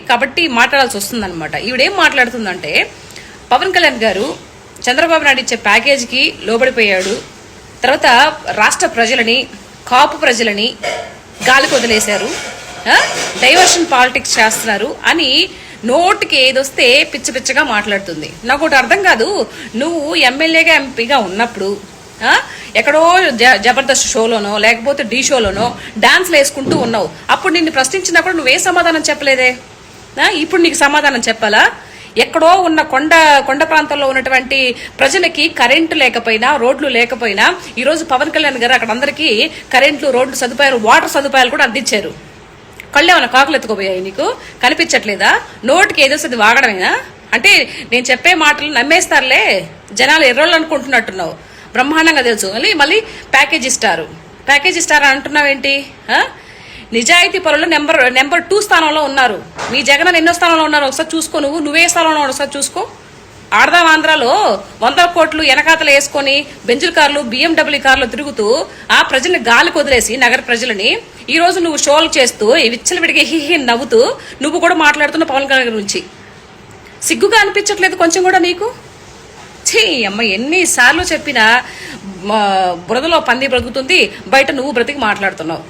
కాబట్టి మాట్లాడాల్సి వస్తుంది అనమాట. ఈవిడేం మాట్లాడుతుందంటే, పవన్ కళ్యాణ్ గారు చంద్రబాబు నాయుడు ఇచ్చే ప్యాకేజీకి లోబడిపోయాడు, తర్వాత రాష్ట్ర ప్రజలని కాపు ప్రజలని గాలికి వదిలేశారు, డైవర్షన్ పాలిటిక్స్ చేస్తున్నారు అని నోటికి ఏదొస్తే పిచ్చ పిచ్చగా మాట్లాడుతుంది. నాకు ఒకటి అర్థం కాదు, నువ్వు ఎమ్మెల్యేగా ఎంపీగా ఉన్నప్పుడు ఎక్కడో జబర్దస్త్ షోలోనో లేకపోతే ఢీ షోలోనో డాన్స్లు వేసుకుంటూ ఉన్నావు. అప్పుడు నిన్ను ప్రశ్నించినప్పుడు నువ్వే సమాధానం చెప్పలేదే. ఇప్పుడు నీకు సమాధానం చెప్పాలా? ఎక్కడో ఉన్న కొండ ప్రాంతంలో ఉన్నటువంటి ప్రజలకి కరెంటు లేకపోయినా రోడ్లు లేకపోయినా ఈరోజు పవన్ కళ్యాణ్ గారు అక్కడ అందరికీ కరెంట్లు, రోడ్లు సదుపాయాలు, వాటర్ సదుపాయాలు కూడా అందించారు. కళ్ళేమన్నా కాకులు ఎత్తుకోపోయాయి? నీకు కనిపించట్లేదా? నోటికి ఏదోస్తుంది వాగడమేనా? అంటే నేను చెప్పే మాటలు నమ్మేస్తారులే, జనాలు ఎర్రోళ్ళు అనుకుంటున్నట్టున్నావు. బ్రహ్మాండంగా తెలుసు. మళ్ళీ ప్యాకేజ్ ఇస్తారు అంటున్నావేంటి? నిజాయితీ పరులు నెంబర్ 2 స్థానంలో ఉన్నారు. మీ జగన్ ఎన్నో స్థానంలో ఉన్నారు ఒకసారి చూసుకో. నువ్వే స్థానంలో ఒకసారి చూసుకో. ఆడదాం ఆంధ్రాలో 100 కోట్లు వెనకాతలు వేసుకొని బెంజుల కార్లు, BMW కార్లు తిరుగుతూ ఆ ప్రజల్ని గాలికి వదిలేసి నగర ప్రజలని ఈ రోజు నువ్వు షోలు చేస్తూ విచ్చలవిడిగా హిహి నవ్వుతూ నువ్వు కూడా మాట్లాడుతున్న పవన్ కళ్యాణ్ గురించి సిగ్గుగా అనిపించట్లేదు కొంచెం కూడా నీకు? అమ్మ, ఎన్నిసార్లు చెప్పినా బురదలో పంది బ్రతుకుతుంది, బయట నువ్వు బ్రతికి మాట్లాడుతున్నావు.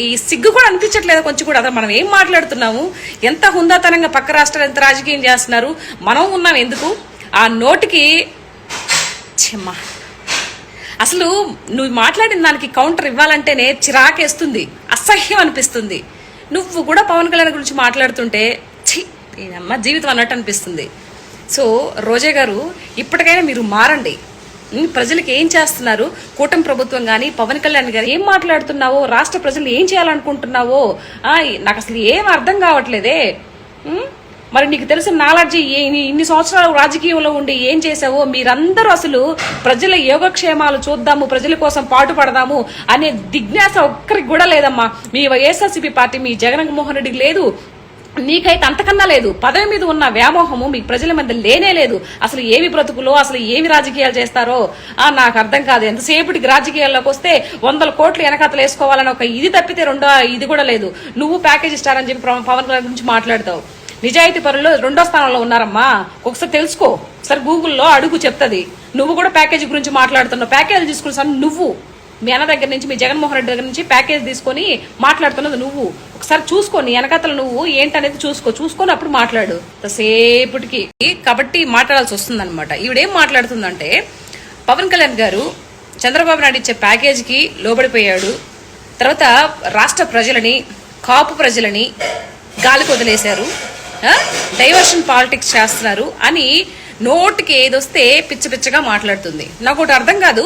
ఈ సిగ్గు కూడా అనిపించట్లేదు కొంచెం కూడా? అసలు మనం ఏం మాట్లాడుతున్నాము? ఎంత హుందాతనంగా పక్క రాష్ట్రాలు ఎంత రాజకీయం చేస్తున్నారు, మనం ఉన్నాం ఎందుకు? ఆ నోటికి చెమ్మా, అసలు నువ్వు మాట్లాడిన దానికి కౌంటర్ ఇవ్వాలంటేనే చిరాకేస్తుంది, అసహ్యం అనిపిస్తుంది. నువ్వు కూడా పవన్ కళ్యాణ్ గురించి మాట్లాడుతుంటే అమ్మ జీవితం అన్నట్టు అనిపిస్తుంది. సో రోజా గారు, ఇప్పటికైనా మీరు మారండి. ప్రజలకు ఏం చేస్తున్నారు? కూటమి ప్రభుత్వం కానీ పవన్ కళ్యాణ్ గారు ఏం మాట్లాడుతున్నావో, రాష్ట్ర ప్రజలు ఏం చేయాలనుకుంటున్నావో నాకు అసలు ఏం అర్థం కావట్లేదే. మరి నీకు తెలిసిన నాలెడ్జి, ఇన్ని సంవత్సరాలు రాజకీయంలో ఉండి ఏం చేసావో, మీరందరూ అసలు ప్రజల యోగక్షేమాలు చూద్దాము, ప్రజల కోసం పాటుపడదాము అనే జిజ్ఞాస ఒక్కరికి కూడా లేదమ్మా. మీ వైఎస్ఆర్సీపీ పార్టీ, మీ జగన్మోహన్ రెడ్డికి లేదు, నీకైతే అంతకన్నా లేదు. పదవి మీద ఉన్న వ్యామోహము మీ ప్రజల మధ్య లేనే లేదు. అసలు ఏమి బ్రతుకులో, అసలు ఏమి రాజకీయాలు చేస్తారో నాకు అర్థం కాదు. ఎంతసేపటికి రాజకీయాల్లోకి వస్తే 100 కోట్లు వెనకతలు వేసుకోవాలని ఒక ఇది తప్పితే రెండో ఇది కూడా లేదు. నువ్వు ప్యాకేజ్ ఇస్తారని చెప్పి పవన్ కళ్యాణ్ గురించి మాట్లాడతావు. నిజాయితీ పరులు 2వ స్థానంలో ఉన్నారమ్మా, ఒకసారి తెలుసుకో. ఒకసారి గూగుల్లో అడుగు, చెప్తుంది. నువ్వు కూడా ప్యాకేజీ గురించి మాట్లాడుతున్నావు. ప్యాకేజ్ తీసుకుని నువ్వు మీ అన్న దగ్గర నుంచి, మీ జగన్మోహన్ రెడ్డి దగ్గర నుంచి ప్యాకేజ్ తీసుకొని మాట్లాడుతున్నది నువ్వు. ఒకసారి చూసుకో, నీ వెనకతలు నువ్వు ఏంటనేది చూసుకొని అప్పుడు మాట్లాడు. సేపటికి కాబట్టి మాట్లాడాల్సి వస్తుంది అనమాట. ఈవిడేం మాట్లాడుతుందంటే, పవన్ కళ్యాణ్ గారు చంద్రబాబు నాయుడు ఇచ్చే ప్యాకేజీకి లోబడిపోయాడు, తర్వాత రాష్ట్ర ప్రజలని కాపు ప్రజలని గాలికి వదిలేశారు, డైవర్షన్ పాలిటిక్స్ చేస్తున్నారు అని నోటికి ఏదొస్తే పిచ్చ పిచ్చగా మాట్లాడుతుంది. నాకు ఒకటి అర్థం కాదు,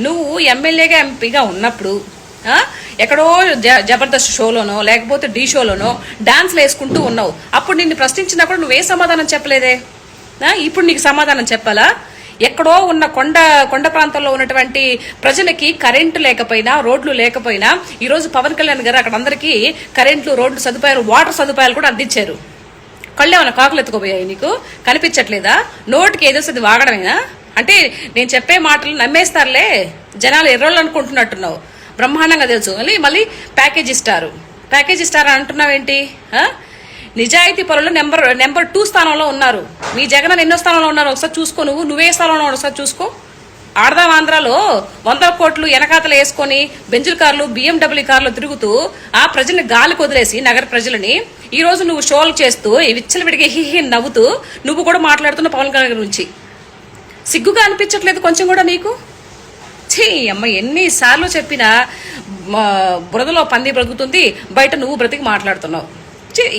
నువ్వు ఎమ్మెల్యేగా ఎంపీగా ఉన్నప్పుడు ఎక్కడో జబర్దస్త్ షోలోనో లేకపోతే ఢీ షోలోనో డాన్స్లు వేసుకుంటూ ఉన్నావు. అప్పుడు నిన్ను ప్రశ్నించినప్పుడు నువ్వే సమాధానం చెప్పలేదే. ఇప్పుడు నీకు సమాధానం చెప్పాలా? ఎక్కడో ఉన్న కొండ ప్రాంతంలో ఉన్నటువంటి ప్రజలకి కరెంటు లేకపోయినా రోడ్లు లేకపోయినా ఈరోజు పవన్ కళ్యాణ్ గారు అక్కడ అందరికీ కరెంట్లు, రోడ్లు సదుపాయాలు, వాటర్ సదుపాయాలు కూడా అందించారు. కళ్ళేమన్నా కాకులు ఎత్తుకోపోయాయి? నీకు కనిపించట్లేదా? నోటికి ఏదోస్తుంది వాగడమేనా? అంటే నేను చెప్పే మాటలు నమ్మేస్తారులే, జనాలు ఎర్రోళ్ళు అనుకుంటున్నట్టున్నావు. బ్రహ్మాండంగా తెలుసు. మళ్ళీ ప్యాకేజ్ ఇస్తారు అంటున్నావేంటి? నిజాయితీ పరులు నెంబర్ 2 స్థానంలో ఉన్నారు. మీ జగన్ ఎన్నో స్థానంలో ఉన్నారు ఒకసారి చూసుకో. నువ్వే స్థానంలో ఒకసారి చూసుకో. ఆడదాం ఆంధ్రాలో 100 కోట్లు వెనకాతలు వేసుకొని బెంజుల కార్లు, BMW కార్లు తిరుగుతూ ఆ ప్రజల్ని గాలికి వదిలేసి నగర ప్రజలని ఈ రోజు నువ్వు షోలు చేస్తూ విచ్చలవిడిగా హిహి నవ్వుతూ నువ్వు కూడా మాట్లాడుతున్న పవన్ కళ్యాణ్ గురించి సిగ్గుగా అనిపించట్లేదు కొంచెం కూడా నీకు? అమ్మ, ఎన్నిసార్లు చెప్పినా బురదలో పంది బ్రతుకుతుంది, బయట నువ్వు బ్రతికి మాట్లాడుతున్నావు.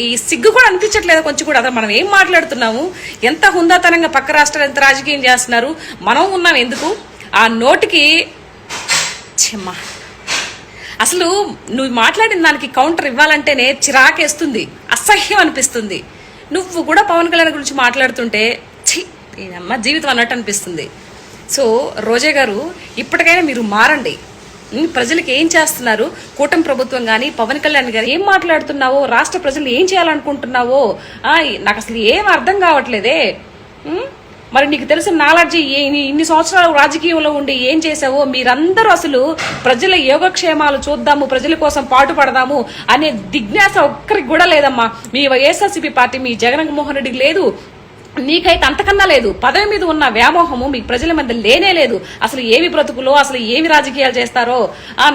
ఈ సిగ్గు కూడా అనిపించట్లేదు కొంచెం కూడా? అసలు మనం ఏం మాట్లాడుతున్నాము? ఎంత హుందాతనంగా పక్క రాష్ట్రాలు ఎంత రాజకీయం చేస్తున్నారు, మనం ఉన్నాం ఎందుకు? ఆ నోటికి చెమ్మా, అసలు నువ్వు మాట్లాడిన దానికి కౌంటర్ ఇవ్వాలంటేనే చిరాకేస్తుంది, అసహ్యం అనిపిస్తుంది. నువ్వు కూడా పవన్ కళ్యాణ్ గురించి మాట్లాడుతుంటే అమ్మ జీవితం అన్నట్టు అనిపిస్తుంది. సో రోజా గారు, ఇప్పటికైనా మీరు మారండి. ప్రజలకు ఏం చేస్తున్నారు? కూటమి ప్రభుత్వం కానీ పవన్ కళ్యాణ్ గారు ఏం మాట్లాడుతున్నావో, రాష్ట్ర ప్రజలు ఏం చేయాలనుకుంటున్నావో నాకు అసలు ఏం అర్థం కావట్లేదే. మరి నీకు తెలిసిన నాలెడ్జ్ ఇన్ని సంవత్సరాలు రాజకీయంలో ఉండి ఏం చేసావో, మీరందరూ అసలు ప్రజల యోగక్షేమాలు చూద్దాము, ప్రజల కోసం పాటుపడదాము అనే జిజ్ఞాస ఒక్కరికి కూడా లేదమ్మా. మీ వైఎస్ఆర్సీపీ పార్టీ, మీ జగన్మోహన్ రెడ్డికి లేదు, నీకైతే అంతకన్నా లేదు. పదవి మీద ఉన్న వ్యామోహము మీకు ప్రజల మధ్య లేనే లేదు. అసలు ఏమి బ్రతుకులో, అసలు ఏమి రాజకీయాలు చేస్తారో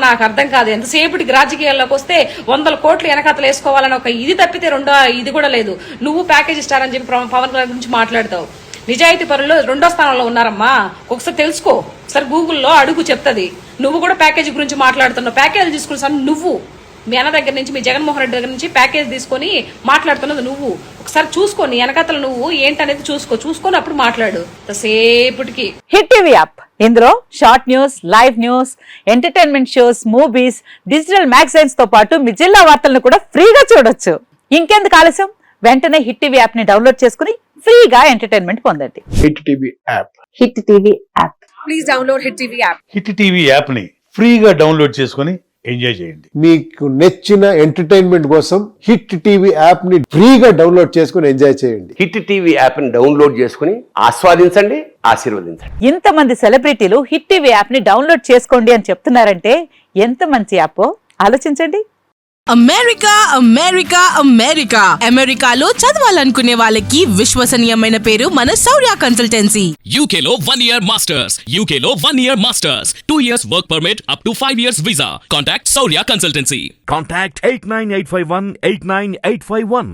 నాకు అర్థం కాదు. ఎంతసేపటికి రాజకీయాల్లోకి వస్తే 100 కోట్లు వెనకతలు వేసుకోవాలని ఒక ఇది తప్పితే రెండో ఇది కూడా లేదు. నువ్వు ప్యాకేజ్ స్టార్ అని చెప్పి పవన్ కళ్యాణ్ గురించి మాట్లాడతావు. నిజాయితీ పరులు 2వ స్థానంలో ఉన్నారమ్మా. ఒకసారి తెలుసుకో, ఒకసారి గూగుల్లో అడుగు చెప్తుంది. నువ్వు కూడా ప్యాకేజీ గురించి మాట్లాడుతున్నావు. ప్యాకేజ్ తీసుకుని నువ్వు మీ అన్న దగ్గర నుంచి, మీ జగన్మోహన్ రెడ్డి దగ్గర నుంచి ప్యాకేజ్ తీసుకొని మాట్లాడుతున్నది నువ్వు. ఒకసారి చూసుకో, నీ వెనకతలు నువ్వు ఏంటనేది చూసుకొని అప్పుడు మాట్లాడు. సేపటికి హిట్ టీవీ యాప్, ఇందులో short news, live news, entertainment shows, movies, digital magazines తో పాటు మీ జిల్లా వార్తలను కూడా ఫ్రీగా చూడొచ్చు. ఇంకెందుకు ఆలస్యం, వెంటనే హిట్ టీవీ యాప్ ని డౌన్లోడ్ చేసుకుని ఫ్రీగా ఎంటర్టైన్మెంట్ పొందండి. Hit TV app. Hit TV app. Please download hit TV app. Hit TV app ని ఫ్రీగా డౌన్లోడ్ చేసుకుని ఎంజాయ్ చేయండి. మీకు నచ్చిన ఎంటర్టైన్మెంట్ కోసం హిట్ టీవీ యాప్ ని ఫ్రీగా డౌన్లోడ్ చేసుకుని ఎంజాయ్ చేయండి. హిట్ టీవీ యాప్ ని డౌన్లోడ్ చేసుకుని ఆస్వాదించండి, ఆశీర్వదించండి. ఇంతమంది సెలబ్రిటీలు హిట్ టీవీ యాప్ ని డౌన్లోడ్ చేసుకోండి అని చెప్తున్నారంటే ఎంత మంచి యాప్ ఆలోచించండి. అమెరికా అమెరికా అమెరికా అమెరికాలో చదవాలనుకునే వాళ్ళకి విశ్వసనీయమైన పేరు మన శౌర్య కన్సల్టెన్సీ. UK లో 1 year masters. UK లో 1 year masters. 2 years work permit up to 5 years visa. Contact Saurya Consultancy. Contact 89851 89851.